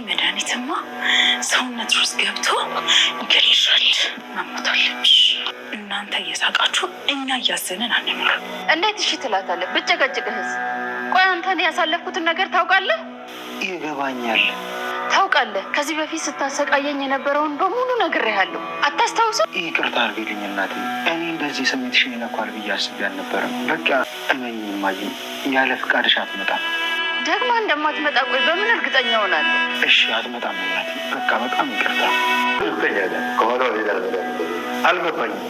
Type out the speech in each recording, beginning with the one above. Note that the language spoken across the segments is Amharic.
መድኃኒትማ ሰውነት ውስጥ ገብቶ ይገልሻል። መሞታለች። እናንተ እየሳቃችሁ እኛ እያዘንን አንምራ። እንዴት እሺ ትላታለህ? ብጨቀጭቅህስ? ቆይ አንተን ያሳለፍኩትን ነገር ታውቃለህ? ይገባኛል። ታውቃለህ፣ ከዚህ በፊት ስታሰቃየኝ የነበረውን በሙሉ ነግሬሃለሁ። አታስታውስም? ይቅርታ አድርጊልኝ እናቴ። እኔ እንደዚህ ስሜትሽን ይነኳል ብዬ አስቤ አልነበረም። በቃ እመኝ እማዬ፣ ያለ ፍቃድሽ አትመጣም። ደግማ እንደማትመጣ ቆይ በምን እርግጠኛ ሆናለሁ? እሺ አትመጣም እናቴ። በቃ በጣም ይቅርታ። ከኋላ ሌላ ነገር አልገባኝም።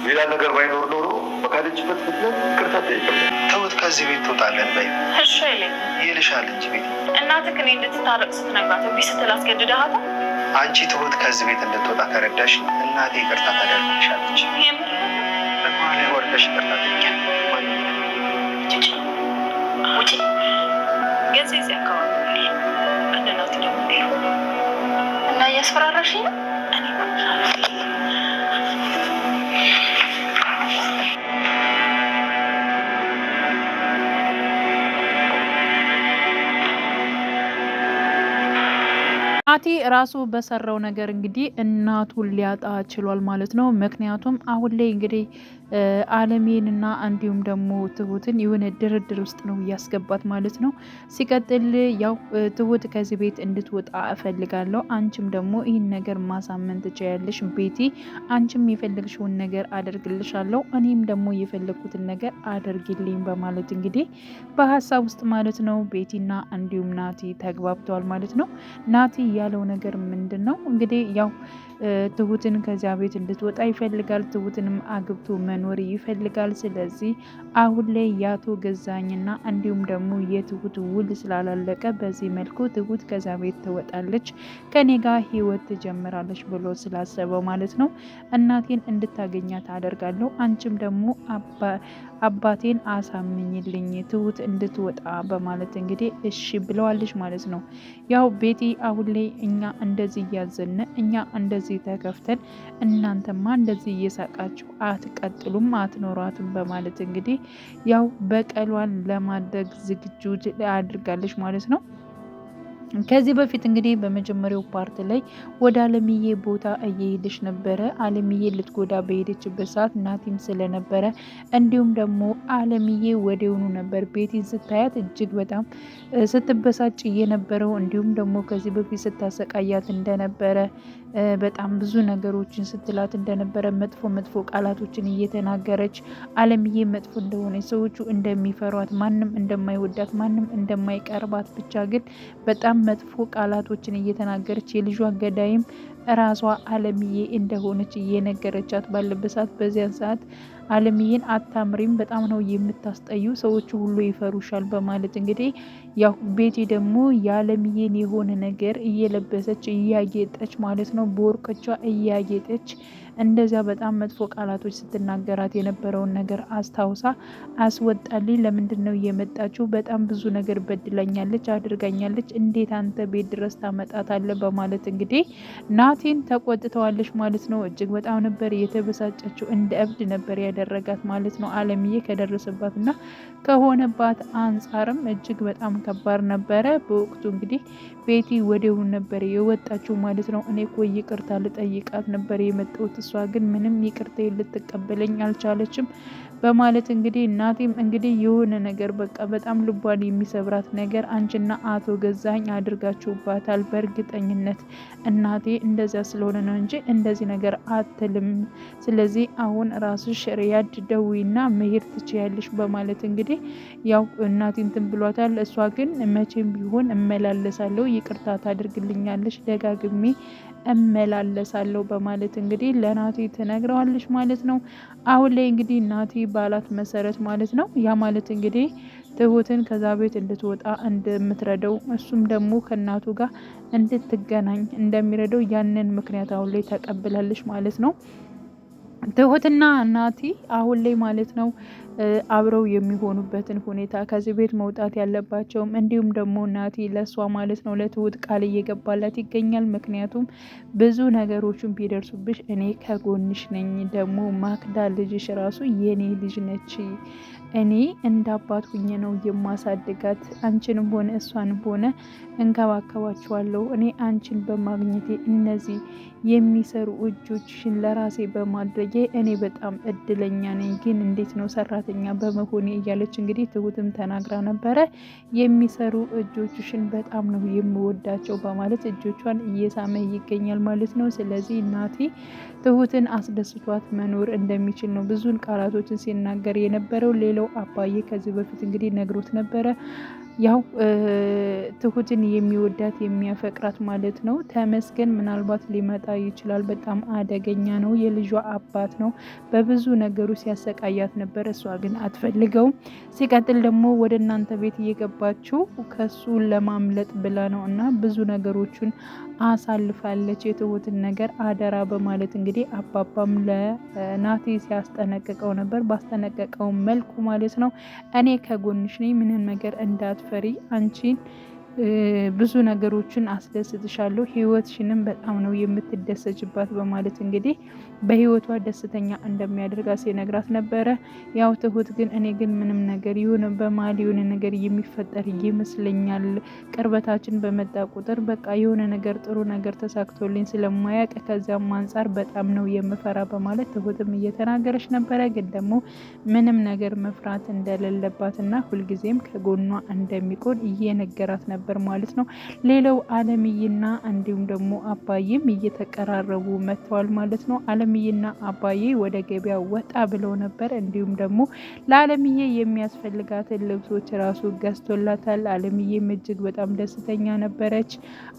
ሌላ ነገር ባይኖር ኖሮ በካደችበት ፍጥነት ይቅርታ ጠይቅም። ተውት፣ ከዚህ ቤት ትወጣለን በይ። እሺ አይለኝ ይልሻል እንጂ ቤት እናትህ እኔ እንድትታረቅ ስትነግራት እምቢ ስትል አስገድደሃታ? አንቺ ትሁት ከዚህ ቤት እንድትወጣ ከረዳሽ እናቴ ይቅርታ ታደርግልሻለች። የምር በኋላ ወርደሽ ይቅርታ ጠይቂያለሽ። ውጪ ገዜ ዚ አካባቢ እንደናት ደግሞ እና እያስፈራራሽ ነው። እኔ ናቲ ራሱ በሰራው ነገር እንግዲህ እናቱን ሊያጣ ችሏል ማለት ነው። ምክንያቱም አሁን ላይ እንግዲህ አለሜንና እንዲሁም ደግሞ ትሁትን የሆነ ድርድር ውስጥ ነው እያስገባት ማለት ነው። ሲቀጥል ያው ትሁት ከዚህ ቤት እንድትወጣ እፈልጋለሁ፣ አንቺም ደግሞ ይህን ነገር ማሳመን ትችያለሽ ቤቲ፣ አንቺም የፈለግሽውን ነገር አደርግልሻለሁ፣ እኔም ደግሞ የፈለግኩትን ነገር አደርግልኝ በማለት እንግዲህ በሀሳብ ውስጥ ማለት ነው ቤቲና እንዲሁም ናቲ ተግባብተዋል ማለት ነው። ናቲ ያለው ነገር ምንድን ነው እንግዲህ ያው ትሁትን ከዚያ ቤት እንድትወጣ ይፈልጋል። ትሁትንም አግብቶ መኖር ይፈልጋል። ስለዚህ አሁን ላይ ያቶ ገዛኝና እንዲሁም ደግሞ የትሁት ውል ስላላለቀ በዚህ መልኩ ትሁት ከዚያ ቤት ትወጣለች፣ ከኔ ጋር ህይወት ትጀምራለች ብሎ ስላሰበው ማለት ነው። እናቴን እንድታገኛት አደርጋለሁ፣ አንቺም ደግሞ አባቴን አሳምኝልኝ ትሁት እንድትወጣ በማለት እንግዲህ እሺ ብለዋለች ማለት ነው። ያው ቤቲ አሁን ላይ እኛ እንደዚህ እያዘነ እኛ እንደዚህ ተከፍተን እናንተማ እንደዚህ እየሳቃችሁ አትቀጥሉም አትኖሯትም በማለት እንግዲህ ያው በቀሏን ለማድረግ ዝግጁ አድርጋለች ማለት ነው። ከዚህ በፊት እንግዲህ በመጀመሪያው ፓርት ላይ ወደ አለምዬ ቦታ እየሄደች ነበረ። አለምዬ ልትጎዳ በሄደችበት ሰዓት ናቲም ስለነበረ እንዲሁም ደግሞ አለምዬ ወዲያውኑ ነበር ቤቲን ስታያት እጅግ በጣም ስትበሳጭ የነበረው እንዲሁም ደግሞ ከዚህ በፊት ስታሰቃያት እንደነበረ በጣም ብዙ ነገሮችን ስትላት እንደነበረ መጥፎ ቃላቶችን እየተናገረች አለምዬ መጥፎ እንደሆነ ሰዎቹ እንደሚፈሯት ማንም እንደማይወዳት ማንም እንደማይቀርባት ብቻ ግን በጣም መጥፎ ቃላቶችን እየተናገረች የልጇ ገዳይም ራሷ አለምዬ እንደሆነች እየነገረቻት ባለበት ሰዓት በዚያን ሰዓት አለምዬን አታምሪም፣ በጣም ነው የምታስጠዩ፣ ሰዎቹ ሁሉ ይፈሩሻል በማለት እንግዲህ ያው ቤቲ ደግሞ የአለምዬን የሆነ ነገር እየለበሰች እያጌጠች ማለት ነው በወርቆቿ እያጌጠች እንደዚያ በጣም መጥፎ ቃላቶች ስትናገራት የነበረውን ነገር አስታውሳ አስወጣልኝ፣ ለምንድን ነው የመጣችው? በጣም ብዙ ነገር በድላኛለች አድርጋኛለች፣ እንዴት አንተ ቤት ድረስ ታመጣታለህ? በማለት እንግዲህ ናቲን ተቆጥተዋለች ማለት ነው። እጅግ በጣም ነበር የተበሳጨችው፣ እንደ እብድ ነበር ያደረጋት ማለት ነው። አለምዬ ከደረሰባትና ከሆነባት አንጻርም እጅግ በጣም ከባድ ነበረ። በወቅቱ እንግዲህ ቤቲ ወዲያውኑ ነበር የወጣችው ማለት ነው። እኔ እኮ ይቅርታ ልጠይቃት ነበር የመጣሁት፣ እሷ ግን ምንም ይቅርታ ልትቀበለኝ አልቻለችም በማለት እንግዲህ እናቴም እንግዲህ የሆነ ነገር በቃ በጣም ልቧን የሚሰብራት ነገር አንቺና አቶ ገዛኝ አድርጋችሁባታል። በእርግጠኝነት እናቴ እንደዚያ ስለሆነ ነው እንጂ እንደዚህ ነገር አትልም። ስለዚህ አሁን ራስሽ ሪያድ ደዊና መሄድ ትችያለሽ በማለት እንግዲህ ያው እናቴን እንትን ብሏታል። እሷ ግን መቼም ቢሆን እመላለሳለሁ፣ ይቅርታ ታደርግልኛለሽ፣ ደጋግሜ እመላለሳለሁ በማለት እንግዲህ ለናቴ ትነግረዋለች ማለት ነው። አሁን ላይ እንግዲህ ናቴ ባላት መሰረት ማለት ነው ያ ማለት እንግዲህ ትሁትን ከዛ ቤት እንድትወጣ እንደምትረዳው እሱም ደግሞ ከእናቱ ጋር እንድትገናኝ እንደሚረዳው ያንን ምክንያት አሁን ላይ ተቀብላለች ማለት ነው። ትሁትና ናቲ አሁን ላይ ማለት ነው አብረው የሚሆኑበትን ሁኔታ ከዚህ ቤት መውጣት ያለባቸውም እንዲሁም ደግሞ ናቲ ለሷ ማለት ነው ለትሁት ቃል እየገባላት ይገኛል። ምክንያቱም ብዙ ነገሮችን ቢደርሱብሽ እኔ ከጎንሽ ነኝ፣ ደግሞ ማክዳ ልጅሽ ራሱ የኔ ልጅ ነች፣ እኔ እንደ አባት ሁኜ ነው የማሳድጋት፣ አንቺንም ሆነ እሷንም ሆነ እንከባከባችኋለሁ። እኔ አንቺን በማግኘቴ እነዚህ የሚሰሩ እጆችሽን ለራሴ በማድረጌ እኔ በጣም እድለኛ ነኝ፣ ግን እንዴት ነው ሰራተኛ በመሆኔ እያለች እንግዲህ ትሁትም ተናግራ ነበረ። የሚሰሩ እጆችሽን በጣም ነው የምወዳቸው በማለት እጆቿን እየሳመ ይገኛል ማለት ነው። ስለዚህ ናቲ ትሁትን አስደስቷት መኖር እንደሚችል ነው ብዙን ቃላቶችን ሲናገር የነበረው። ሌላው አባዬ ከዚህ በፊት እንግዲህ ነግሮት ነበረ ያው ትሁትን የሚወዳት የሚያፈቅራት ማለት ነው ተመስገን ምናልባት ሊመጣ ይችላል። በጣም አደገኛ ነው፣ የልጇ አባት ነው። በብዙ ነገሩ ሲያሰቃያት ነበር፣ እሷ ግን አትፈልገውም። ሲቀጥል ደግሞ ወደ እናንተ ቤት እየገባችው ከሱ ለማምለጥ ብላ ነው እና ብዙ ነገሮችን አሳልፋለች። የትሁትን ነገር አደራ በማለት እንግዲህ አባባም ለናቲ ሲያስጠነቅቀው ነበር። ባስጠነቀቀው መልኩ ማለት ነው እኔ ከጎንሽ ነኝ፣ ምንም ነገር እንዳትፈሪ፣ አንቺን ብዙ ነገሮችን አስደስትሻለሁ፣ ህይወትሽንም በጣም ነው የምትደሰችባት በማለት እንግዲህ በህይወቷ ደስተኛ እንደሚያደርጋት ሲነግራት ነበረ። ያው ትሁት ግን እኔ ግን ምንም ነገር ይሁን በማል የሆነ ነገር የሚፈጠር ይመስለኛል፣ ቅርበታችን በመጣ ቁጥር በቃ የሆነ ነገር ጥሩ ነገር ተሳክቶልኝ ስለማያውቅ ከዚያም አንጻር በጣም ነው የምፈራ በማለት ትሁትም እየተናገረች ነበረ። ግን ደግሞ ምንም ነገር መፍራት እንደሌለባትና ሁልጊዜም ከጎኗ እንደሚቆም እየነገራት ነበር ማለት ነው። ሌላው አለምዬና እንዲሁም ደግሞ አባዬም እየተቀራረቡ መጥተዋል ማለት ነው። አለምዬና አባዬ ወደ ገበያ ወጣ ብለው ነበር። እንዲሁም ደግሞ ለአለምዬ የሚያስፈልጋትን ልብሶች ራሱ ገዝቶላታል። አለምዬም እጅግ በጣም ደስተኛ ነበረች።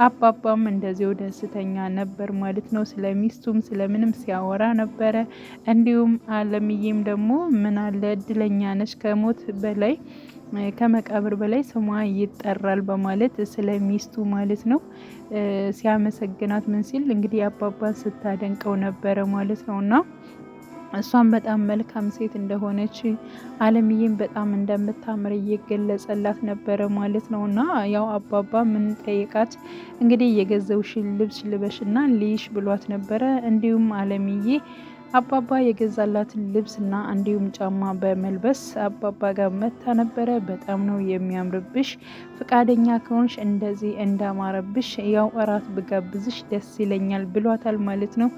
አባባም እንደዚሁ ደስተኛ ነበር ማለት ነው። ስለሚስቱም ስለምንም ሲያወራ ነበረ። እንዲሁም አለምዬም ደግሞ ምን አለ እድለኛ ነች፣ ከሞት በላይ ከመቃብር በላይ ስሟ ይጠራል በማለት ስለሚስቱ ማለት ነው ሲያመሰግናት ምን ሲል እንግዲህ አባባን ስታደንቀው ነበረ ማለት ነው። እና እሷም በጣም መልካም ሴት እንደሆነች አለምዬም በጣም እንደምታምር እየገለጸላት ነበረ ማለት ነው። እና ያው አባባ ምን ጠይቃት እንግዲህ የገዘውሽን ልብስ ልበሽና ልይሽ ብሏት ነበረ። እንዲሁም አለምዬ አባባ የገዛላትን ልብስና እንዲሁም ጫማ በመልበስ አባባ ጋር መታ ነበረ። በጣም ነው የሚያምርብሽ፣ ፍቃደኛ ከሆንሽ እንደዚህ እንዳማረብሽ ያው እራት ብጋብዝሽ ደስ ይለኛል ብሏታል ማለት ነው።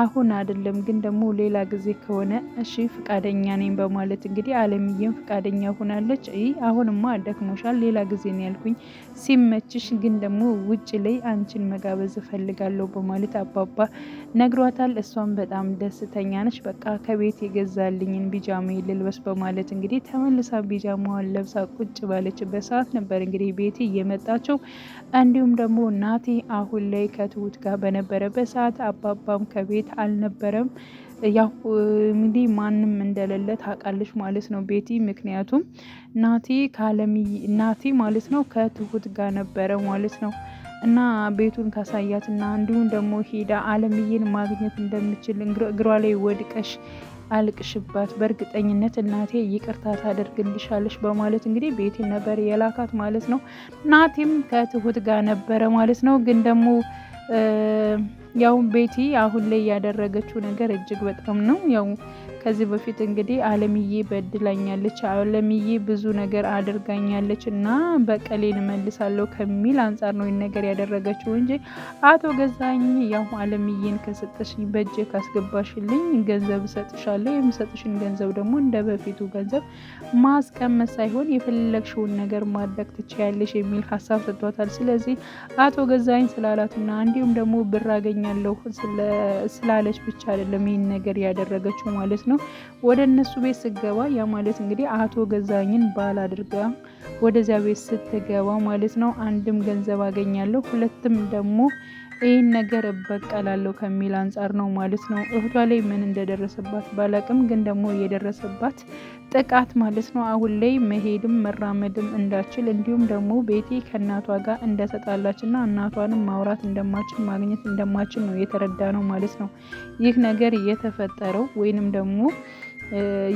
አሁን አይደለም ግን ደግሞ ሌላ ጊዜ ከሆነ እሺ ፍቃደኛ ነኝ በማለት እንግዲህ አለምዬም ፍቃደኛ ሆናለች። አሁንማ ደክሞሻል፣ ሌላ ጊዜ ነው ያልኩኝ፣ ሲመችሽ ግን ደግሞ ውጭ ላይ አንቺን መጋበዝ እፈልጋለሁ በማለት አባባ ነግሯታል። እሷም በጣም ደስተኛ ነች። በቃ ከቤት የገዛልኝን ቢጃማ ልልበስ በማለት እንግዲህ ተመልሳ ቢጃማዋን ለብሳ ቁጭ ባለችበት ሰዓት ነበር እንግዲህ ቤቲ እየመጣችው። እንዲሁም ደግሞ ናቲ አሁን ላይ ከትሁት ጋር በነበረበት ሰዓት አባባም ከቤት አልነበረም። ያው እንግዲህ ማንም እንደሌለ ታውቃለች ማለት ነው ቤቲ። ምክንያቱም ናቲ ማለት ነው ከትሁት ጋር ነበረ ማለት ነው። እና ቤቱን ካሳያትና እንዲሁም ደግሞ ሄዳ አለምዬን ማግኘት እንደምችል እግሯ ላይ ወድቀሽ አልቅሽባት፣ በእርግጠኝነት እናቴ ይቅርታ ታደርግልሻለች በማለት እንግዲህ ቤቲ ነበር የላካት ማለት ነው። ናቲም ከትሁት ጋር ነበረ ማለት ነው። ግን ደግሞ ያው ቤቲ አሁን ላይ ያደረገችው ነገር እጅግ በጣም ነው ያው ከዚህ በፊት እንግዲህ አለምዬ በድላኛለች፣ አለምዬ ብዙ ነገር አድርጋኛለች እና በቀሌን እመልሳለሁ ከሚል አንጻር ነው ነገር ያደረገችው እንጂ አቶ ገዛኝ ያው አለምዬን ከሰጠሽኝ በእጄ ካስገባሽልኝ ገንዘብ እሰጥሻለሁ፣ የምሰጥሽን ገንዘብ ደግሞ እንደ በፊቱ ገንዘብ ማስቀመጥ ሳይሆን የፈለግሽውን ነገር ማድረግ ትችያለሽ የሚል ሀሳብ ሰጥቷታል። ስለዚህ አቶ ገዛኝ ስላላትና እንዲሁም ደግሞ ብር አገኛለሁ ስላለች ብቻ አይደለም ይህን ነገር ያደረገችው ማለት ነው። ወደ እነሱ ቤት ስገባ ያ ማለት እንግዲህ አቶ ገዛኝን ባል አድርጋ ወደዚያ ቤት ስትገባ ማለት ነው አንድም ገንዘብ አገኛለሁ፣ ሁለትም ደግሞ ይህን ነገር እበቀላለሁ ከሚል አንጻር ነው ማለት ነው። እህቷ ላይ ምን እንደደረሰባት ባላቅም ግን ደግሞ የደረሰባት ጥቃት ማለት ነው አሁን ላይ መሄድም መራመድም እንዳችል እንዲሁም ደግሞ ቤቲ ከእናቷ ጋር እንደተጣላችና እናቷንም ማውራት እንደማችል ማግኘት እንደማችል ነው የተረዳ ነው ማለት ነው። ይህ ነገር የተፈጠረው ወይንም ደግሞ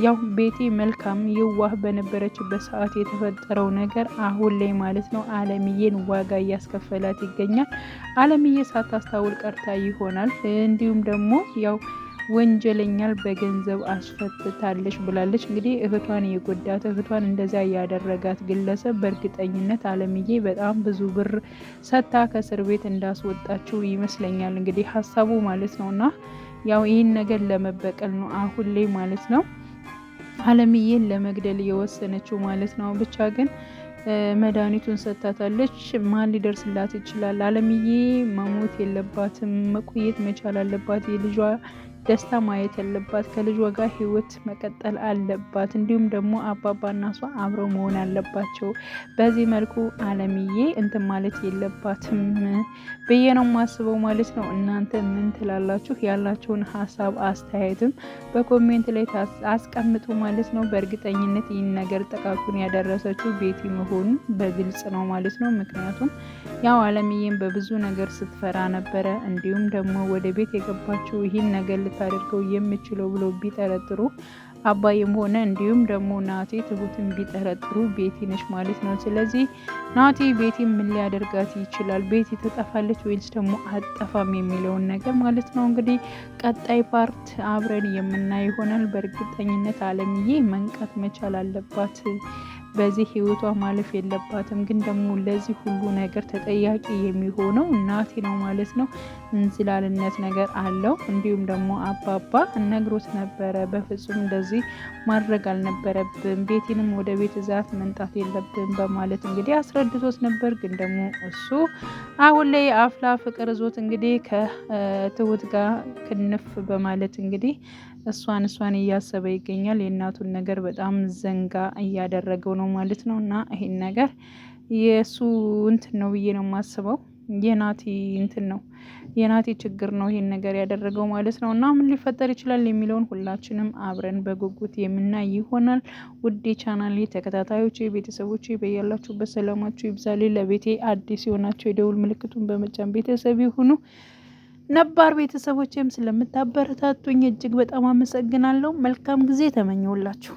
ያው ቤቲ መልካም የዋህ በነበረችበት ሰዓት የተፈጠረው ነገር አሁን ላይ ማለት ነው አለምዬን ዋጋ እያስከፈላት ይገኛል። አለምዬ ሳታስታውል ቀርታ ይሆናል። እንዲሁም ደግሞ ያው ወንጀለኛል በገንዘብ አስፈትታለች ብላለች። እንግዲህ እህቷን የጎዳት እህቷን እንደዛ ያደረጋት ግለሰብ በእርግጠኝነት አለምዬ በጣም ብዙ ብር ሰታ ከእስር ቤት እንዳስወጣችው ይመስለኛል እንግዲህ ሀሳቡ ማለት ነውና ያው ይህን ነገር ለመበቀል ነው አሁን ላይ ማለት ነው አለምዬን ለመግደል የወሰነችው ማለት ነው። ብቻ ግን መድኃኒቱን ሰጥታታለች። ማን ሊደርስላት ይችላል? አለምዬ መሞት የለባትም፣ መቆየት መቻል አለባት። የልጇ ደስታ ማየት ያለባት፣ ከልጇ ጋር ህይወት መቀጠል አለባት። እንዲሁም ደግሞ አባባና እሷ አብረው መሆን አለባቸው። በዚህ መልኩ አለምዬ እንትን ማለት የለባትም ብዬ ነው ማስበው ማለት ነው። እናንተ ምን ትላላችሁ? ያላችሁን ሀሳብ አስተያየትም በኮሜንት ላይ አስቀምጡ ማለት ነው። በእርግጠኝነት ይህን ነገር ጥቃቱን ያደረሰችው ቤቲ መሆኑን በግልጽ ነው ማለት ነው። ምክንያቱም ያው አለምዬን በብዙ ነገር ስትፈራ ነበረ። እንዲሁም ደግሞ ወደ ቤት የገባችው ይህን ነገር ልታደርገው የምችለው ብሎ ቢጠረጥሩ አባይም ሆነ እንዲሁም ደግሞ ናቲ ትሁትን ቢጠረጥሩ ቤቲ ነች ማለት ነው። ስለዚህ ናቲ ቤቲ ምን ሊያደርጋት ይችላል? ቤቲ ትጠፋለች ወይስ ደግሞ አጠፋም የሚለውን ነገር ማለት ነው እንግዲህ ቀጣይ ፓርት አብረን የምናይ ይሆናል። በእርግጠኝነት አለምዬ መንቃት መቻል አለባት። በዚህ ህይወቷ ማለፍ የለባትም። ግን ደግሞ ለዚህ ሁሉ ነገር ተጠያቂ የሚሆነው ናቲ ነው ማለት ነው። እንዝላልነት ነገር አለው። እንዲሁም ደግሞ አባባ ነግሮት ነበረ፣ በፍጹም እንደዚህ ማድረግ አልነበረብም፣ ቤቲንም ወደ ቤት ዛት መምጣት የለብን በማለት እንግዲህ አስረድቶት ነበር። ግን ደግሞ እሱ አሁን ላይ አፍላ ፍቅር ዞት እንግዲህ ከትሁት ጋር ክንፍ በማለት እንግዲህ እሷን እያሰበ ይገኛል። የእናቱን ነገር በጣም ዘንጋ እያደረገው ነው ማለት ነው። እና ይሄን ነገር የእሱ እንትን ነው ብዬ ነው የማስበው። የናቲ እንትን ነው የናቲ ችግር ነው ይሄን ነገር ያደረገው ማለት ነው። እና ምን ሊፈጠር ይችላል የሚለውን ሁላችንም አብረን በጉጉት የምናይ ይሆናል። ውድ ቻናሌ ተከታታዮች ቤተሰቦች በያላችሁበት ሰላማችሁ ይብዛልኝ። ለቤቴ አዲስ የሆናችሁ የደውል ምልክቱን በመጫን ቤተሰብ ይሁኑ። ነባር ቤተሰቦችም ስለምታበረታቱኝ እጅግ በጣም አመሰግናለሁ። መልካም ጊዜ ተመኘውላችሁ።